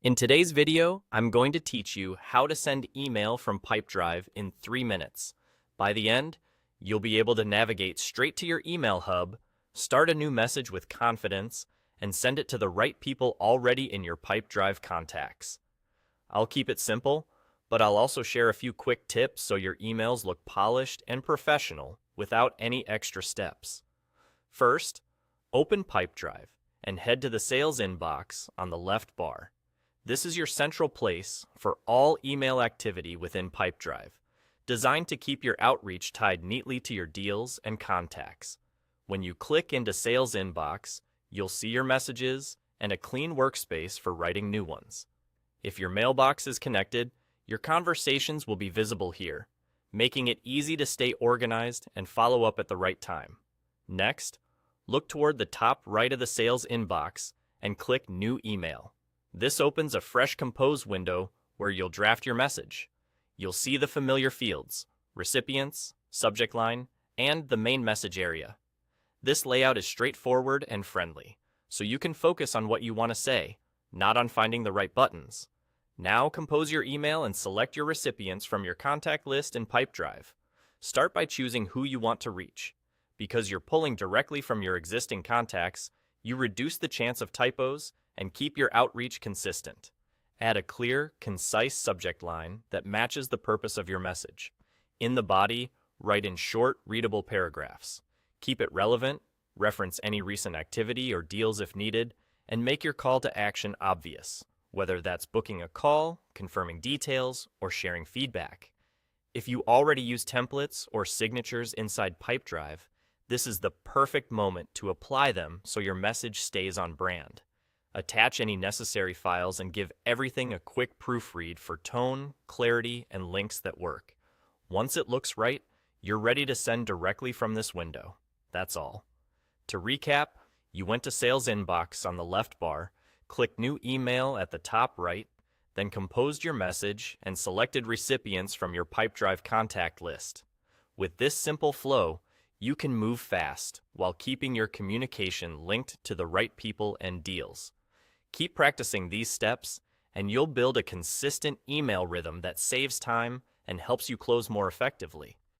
In today's video, I'm going to teach you how to send email from Pipedrive in 3 minutes. By the end, you'll be able to navigate straight to your email hub, start a new message with confidence, and send it to the right people already in your Pipedrive contacts. I'll keep it simple, but I'll also share a few quick tips so your emails look polished and professional without any extra steps. First, open Pipedrive and head to the sales inbox on the left bar. This is your central place for all email activity within Pipedrive, designed to keep your outreach tied neatly to your deals and contacts. When you click into Sales Inbox, you'll see your messages and a clean workspace for writing new ones. If your mailbox is connected, your conversations will be visible here, making it easy to stay organized and follow up at the right time. Next, look toward the top right of the Sales Inbox and click New Email. This opens a fresh compose window where you'll draft your message. You'll see the familiar fields, recipients, subject line, and the main message area. This layout is straightforward and friendly, so you can focus on what you want to say, not on finding the right buttons. Now compose your email and select your recipients from your contact list in Pipedrive. Start by choosing who you want to reach. Because you're pulling directly from your existing contacts, you reduce the chance of typos and keep your outreach consistent. Add a clear, concise subject line that matches the purpose of your message. In the body, write in short, readable paragraphs. Keep it relevant, reference any recent activity or deals if needed, and make your call to action obvious, whether that's booking a call, confirming details, or sharing feedback. If you already use templates or signatures inside Pipedrive, this is the perfect moment to apply them so your message stays on brand. Attach any necessary files and give everything a quick proofread for tone, clarity, and links that work. Once it looks right, you're ready to send directly from this window. That's all. To recap, you went to Sales Inbox on the left bar, clicked New Email at the top right, then composed your message and selected recipients from your Pipedrive contact list. With this simple flow, you can move fast while keeping your communication linked to the right people and deals. Keep practicing these steps, and you'll build a consistent email rhythm that saves time and helps you close more effectively.